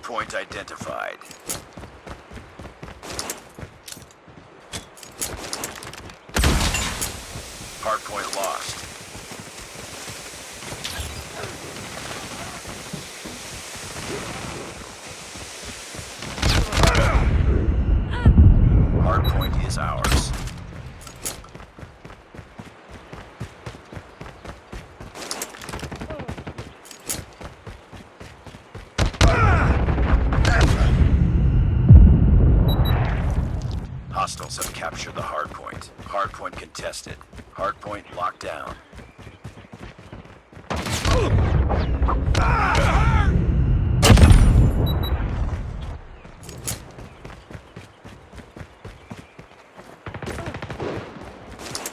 Hardpoint identified. Hardpoint lost. Hardpoint is ours. Hostiles have captured the hardpoint. Hardpoint contested. Hardpoint locked down.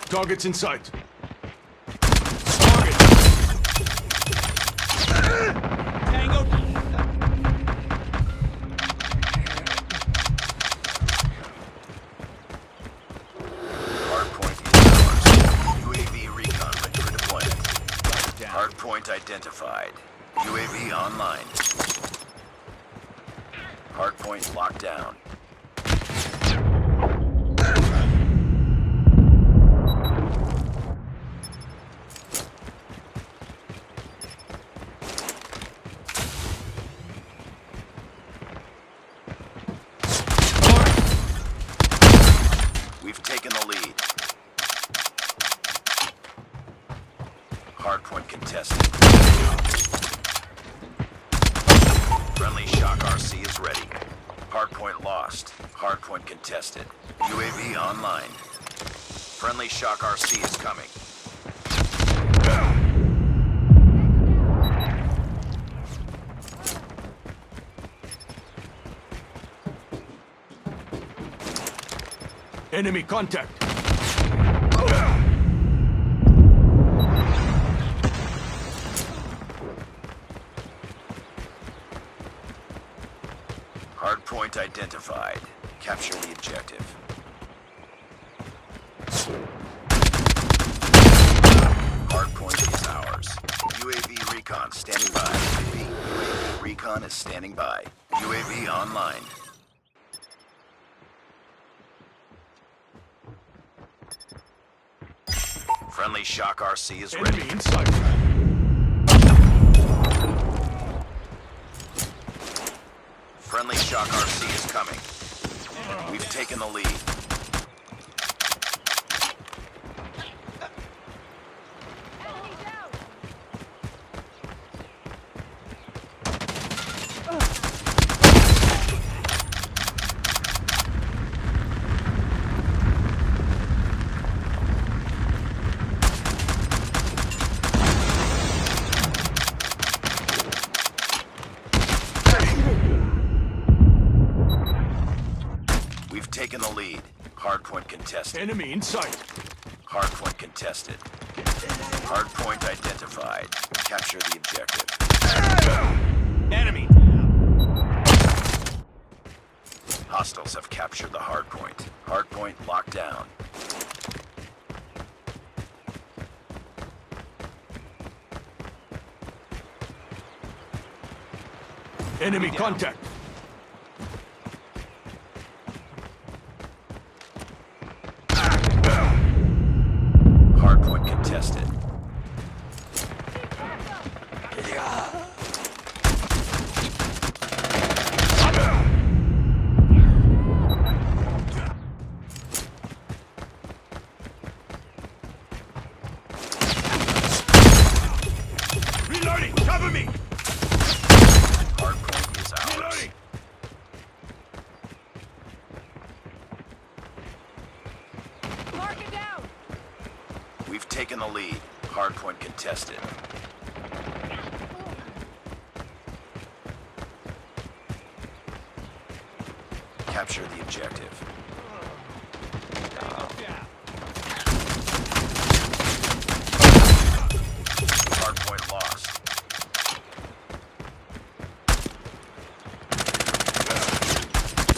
Target's in sight. Tango. Hardpoint is ours. UAV recon ready for deployment. Hardpoint identified. UAV online. Hardpoint locked down. We've taken the lead. Hardpoint contested. Friendly Shock RC is ready. Hardpoint lost. Hardpoint contested. UAV online. Friendly Shock RC is coming. Enemy contact. Hardpoint identified. Capture the objective. Hardpoint is ours. UAV recon standing by. UAV recon is standing by. UAV online. Friendly Shock RC is ready. Enemy in sight. Friendly Shock RC is coming. We've taken the lead. We've taken the lead. Hardpoint contested. Enemy in sight. Hardpoint contested. Hardpoint identified. Capture the objective. Enemy. Hostiles have captured the hardpoint. Hardpoint locked down. Enemy contact. Hardpoint contested. Reloading. Cover me. Hardpoint is ours. Reloading. Mark it down! We've taken the lead. Hardpoint contested. Capture the objective. Hardpoint lost.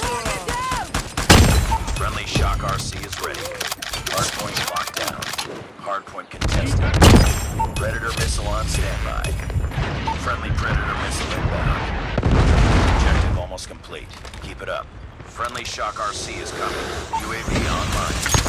Mark it down! Friendly Shock RC is ready. Hardpoint locked down. Hardpoint contested. Predator missile on standby. Friendly Predator missile inbound. Objective Friendly Shock RC is coming. UAV online.